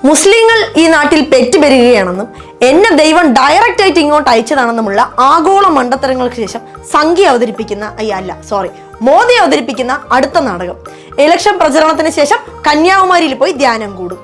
മുസ്ലിങ്ങൾ ഈ നാട്ടിൽ പെറ്റുപെരുകയാണെന്നും എന്നെ ദൈവം ഡയറക്റ്റ് ആയിട്ട് ഇങ്ങോട്ട് അയച്ചതാണെന്നുമുള്ള ആഗോള മണ്ടത്തരങ്ങൾക്ക് ശേഷം സംഖ്യ അവതരിപ്പിക്കുന്ന മോദി അവതരിപ്പിക്കുന്ന അടുത്ത നാടകം. ഇലക്ഷൻ പ്രചരണത്തിന് ശേഷം കന്യാകുമാരിയിൽ പോയി ധ്യാനം കൂടും.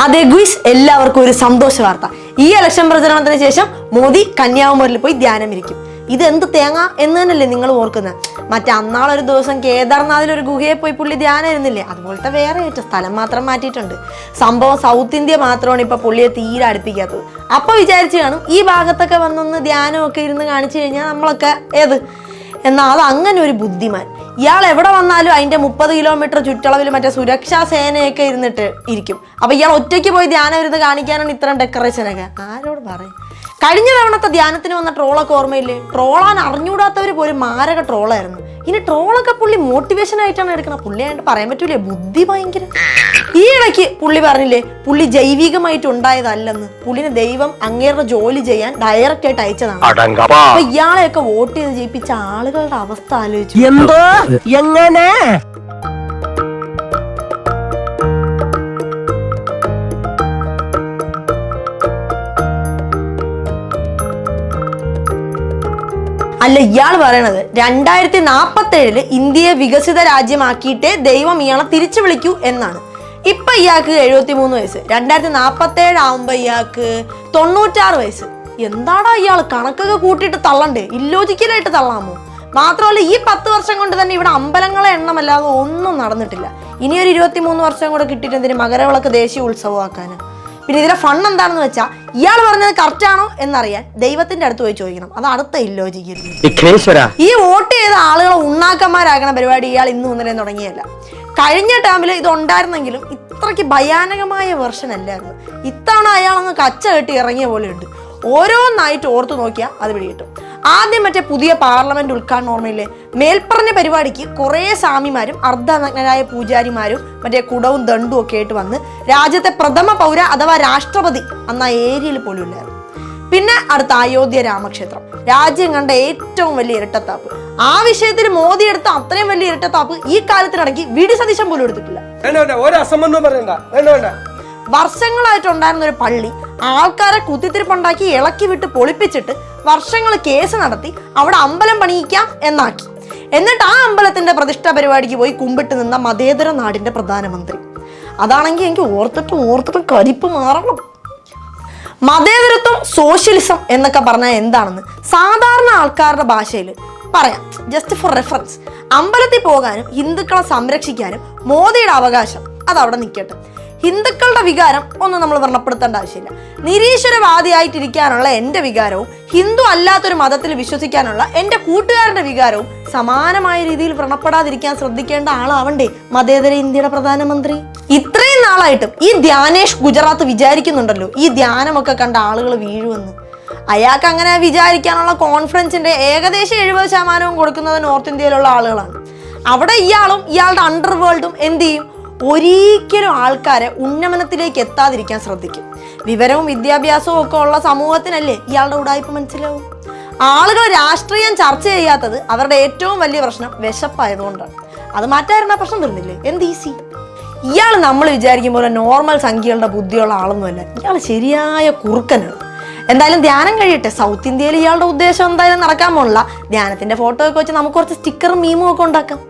അതെ ഗുയിസ്, എല്ലാവർക്കും ഒരു സന്തോഷ വാർത്ത. ഈ ഇലക്ഷൻ പ്രചരണത്തിന് ശേഷം മോദി കന്യാകുമാരിയിൽ പോയി ധ്യാനം ഇരിക്കും. ഇത് എന്ത് തേങ്ങ എന്ന് തന്നെയല്ലേ നിങ്ങൾ ഓർക്കുന്നത്? മറ്റേ അന്നാളൊരു ദിവസം കേദാർനാഥിൽ ഒരു ഗുഹയെ പോയി പുള്ളി ധ്യാനം ഇരുന്നില്ലേ? അതുപോലത്തെ വേറെ സ്ഥലം മാത്രം മാറ്റിയിട്ടുണ്ട്. സംഭവം സൗത്ത് ഇന്ത്യ മാത്രമാണ് ഇപ്പൊ പുള്ളിയെ തീരെ അടുപ്പിക്കാത്തത്. അപ്പൊ വിചാരിച്ചു കാണും ഈ ഭാഗത്തൊക്കെ വന്നൊന്ന് ധ്യാനമൊക്കെ ഇരുന്ന് കാണിച്ചു കഴിഞ്ഞാൽ നമ്മളൊക്കെ എന്നാൽ അത് അങ്ങനെ ഒരു ബുദ്ധിമാൻ. ഇയാൾ എവിടെ വന്നാലും അതിന്റെ 30 കിലോമീറ്റർ ചുറ്റളവിൽ മറ്റേ സുരക്ഷാ സേനയൊക്കെ ഇരുന്നിട്ട് ഇരിക്കും. അപ്പൊ ഇയാൾ ഒറ്റയ്ക്ക് പോയി ധ്യാനം ഇരുന്ന് കാണിക്കാനാണ് ഇത്രയും ഡെക്കറേഷനൊക്കെ. ആരോട് പറയും? കഴിഞ്ഞ തവണത്തെ ധ്യാനത്തിന് വന്ന ട്രോളൊക്കെ ഓർമ്മയില്ലേ? ട്രോളാൻ അറിഞ്ഞൂടാത്തവർ പോലും മാരക ട്രോളായിരുന്നു. ഇനി ട്രോളൊക്കെ പുള്ളി മോട്ടിവേഷൻ ആയിട്ടാണ് എടുക്കണം. പുള്ളിയായിട്ട് പറയാൻ പറ്റൂലേ, ബുദ്ധി ഭയങ്കര. ഈ ഇടയ്ക്ക് പുള്ളി പറഞ്ഞില്ലേ പുള്ളി ജൈവികമായിട്ട് ഉണ്ടായതല്ലെന്ന്. പുള്ളിനെ ദൈവം അങ്ങേരുടെ ജോലി ചെയ്യാൻ ഡയറക്റ്റ് ആയിട്ട് അയച്ചതാണ്. അപ്പൊ ഇയാളെയൊക്കെ വോട്ട് ചെയ്ത് ജയിപ്പിച്ച ആളുകളുടെ അവസ്ഥ ആലോചിച്ചു. എന്തോ എങ്ങനെ അല്ല, ഇയാൾ പറയണത് 2047 ഇന്ത്യയെ വികസിത രാജ്യമാക്കിയിട്ടേ ദൈവം ഇയാളെ തിരിച്ചു വിളിക്കൂ എന്നാണ്. ഇപ്പൊ ഇയാൾക്ക് 73 വയസ്സ്. 2047 ആവുമ്പോ ഇയാൾക്ക് 96 വയസ്സ്. എന്താടാ ഇയാൾ കണക്കൊക്കെ കൂട്ടിയിട്ട് തള്ളണ്ടേ? ഇല്ലോജിക്കലായിട്ട് തള്ളാമോ? മാത്രമല്ല ഈ 10 വർഷം കൊണ്ട് തന്നെ ഇവിടെ അമ്പലങ്ങളെ എണ്ണമല്ലാതെ ഒന്നും നടന്നിട്ടില്ല. ഇനിയൊരു 23 വർഷം കൂടെ കിട്ടിയിട്ട് എന്തിന് മകരവിളക്ക് ദേശീയ ഉത്സവമാക്കാന്? പിന്നെ ഇതിലെ ഫൺ എന്താണെന്ന് വെച്ചാൽ ഇയാൾ പറഞ്ഞത് കറക്റ്റ് ആണോ എന്നറിയാൻ ദൈവത്തിന്റെ അടുത്ത് പോയി ചോദിക്കണം. അത് അടുത്ത ഇല്ലോജിക്കൽ. ഈ വോട്ട് ചെയ്ത ആളുകളെ ഉണ്ണാക്കന്മാരാക്കണ പരിപാടി ഇയാൾ ഇന്ന് മുതലേ തുടങ്ങിയല്ല. കഴിഞ്ഞ ടേമിൽ ഇത് ഉണ്ടായിരുന്നെങ്കിലും ഇത്രയ്ക്ക് ഭയാനകമായ വെർഷൻ അല്ലായിരുന്നു. ഇത്തവണ അയാളൊന്ന് കച്ച കെട്ടി ഇറങ്ങിയ പോലെ ഉണ്ട്. ഓരോന്നായിട്ട് ഓർത്തു നോക്കിയാൽ അത് പിടികിട്ടും. ആദ്യം മറ്റേ പുതിയ പാർലമെന്റ് ഉദ്ഘാടനം ഓർമ്മയില്ലേ? മേൽപ്പറഞ്ഞ പരിപാടിക്ക് കുറേ സ്വാമിമാരും അർദ്ധനഗ്നരായ പൂജാരിമാരും മറ്റേ കുടവും ദണ്ടും ഒക്കെ ആയിട്ട് വന്ന് രാജ്യത്തെ പ്രഥമ പൗര അഥവാ രാഷ്ട്രപതി അന്ന് ആ ഏരിയയിൽ പോലും ഇല്ലായിരുന്നു. പിന്നെ അടുത്ത അയോധ്യ രാമക്ഷേത്രം, രാജ്യം കണ്ട ഏറ്റവും വലിയ ഇരട്ടത്താപ്പ്. ആ വിഷയത്തിൽ മോദി എടുത്ത അത്രയും വലിയ ഇരട്ടത്താപ്പ് ഈ കാലത്തിനിടയ്ക്ക് വി.ഡി. സതീശൻ പോലും എടുത്തിട്ടില്ല. വർഷങ്ങളായിട്ടുണ്ടായിരുന്ന ഒരു പള്ളി ആൾക്കാരെ കുത്തിത്തിരിപ്പുണ്ടാക്കി ഇളക്കി വിട്ട് പൊളിപ്പിച്ചിട്ട് വർഷങ്ങൾ കേസ് നടത്തി അവിടെ അമ്പലം പണിയിക്കാം എന്നാക്കി. എന്നിട്ട് ആ അമ്പലത്തിന്റെ പ്രതിഷ്ഠാ പരിപാടിക്ക് പോയി കുമ്പിട്ട് നിന്ന മതേതര നാടിന്റെ പ്രധാനമന്ത്രി. അതാണെങ്കിൽ എനിക്ക് ഓർത്തിട്ടും കരിപ്പ് മാറണം. മതേതരത്വം സോഷ്യലിസം എന്നൊക്കെ പറഞ്ഞാൽ എന്താണെന്ന് സാധാരണ ആൾക്കാരുടെ ഭാഷയിൽ പറയാം. ജസ്റ്റ് ഫോർ റെഫറൻസ്, അമ്പലത്തിൽ പോകാനും ഹിന്ദുക്കളെ സംരക്ഷിക്കാനും മോദിയുടെ അവകാശം അതവിടെ നിൽക്കട്ടെ. ഹിന്ദുക്കളുടെ വികാരം ഒന്നും നമ്മൾ വ്രണപ്പെടുത്തേണ്ട ആവശ്യമില്ല. നിരീശ്വരവാദിയായിട്ടിരിക്കാനുള്ള എൻ്റെ വികാരവും ഹിന്ദു അല്ലാത്തൊരു മതത്തിൽ വിശ്വസിക്കാനുള്ള എൻ്റെ കൂട്ടുകാരൻ്റെ വികാരവും സമാനമായ രീതിയിൽ വ്രണപ്പെടാതിരിക്കാൻ ശ്രദ്ധിക്കേണ്ട ആളാവണ്ടേ മതേതര ഇന്ത്യയുടെ പ്രധാനമന്ത്രി? ഇത്രയും നാളായിട്ടും ഈ ധ്യാനേഷ് ഗുജറാത്ത് വിചാരിക്കുന്നുണ്ടല്ലോ ഈ ധ്യാനമൊക്കെ കണ്ട ആളുകൾ വീഴുമെന്ന്. അയാൾക്ക് അങ്ങനെ വിചാരിക്കാനുള്ള കോൺഫിഡൻസിന്റെ ഏകദേശം 70% കൊടുക്കുന്നത് നോർത്ത് ഇന്ത്യയിലുള്ള ആളുകളാണ്. അവിടെ ഇയാളും ഇയാളുടെ അണ്ടർവേൾഡും എന്ത് ചെയ്യും? ഒരിക്കലും ആൾക്കാരെ ഉന്നമനത്തിലേക്ക് എത്താതിരിക്കാൻ ശ്രദ്ധിക്കും. വിവരവും വിദ്യാഭ്യാസവും ഒക്കെ ഉള്ള സമൂഹത്തിനല്ലേ ഇയാളുടെ ഉടായ്പ മനസ്സിലാവും. ആളുകൾ രാഷ്ട്രീയം ചർച്ച ചെയ്യാത്തത് അവരുടെ ഏറ്റവും വലിയ പ്രശ്നം വിശപ്പായതുകൊണ്ടാണ്. അത് മാറ്റായിരുന്ന പ്രശ്നം തീർന്നില്ലേ? എന്ത് ഈസി. ഇയാൾ നമ്മൾ വിചാരിക്കും പോലെ നോർമൽ സംഖ്യകളുടെ ബുദ്ധിയുള്ള ആളൊന്നുമല്ല. ഇയാൾ ശരിയായ കുറുക്കനാണ്. എന്തായാലും ധ്യാനം കഴിയട്ടെ. സൗത്ത് ഇന്ത്യയിൽ ഇയാളുടെ ഉദ്ദേശം എന്തായാലും നടക്കാൻ പോണില്ല. ധ്യാനത്തിന്റെ ഫോട്ടോ ഒക്കെ വെച്ച് നമുക്ക് കുറച്ച് സ്റ്റിക്കറും മീമും ഒക്കെ ഉണ്ടാക്കാം.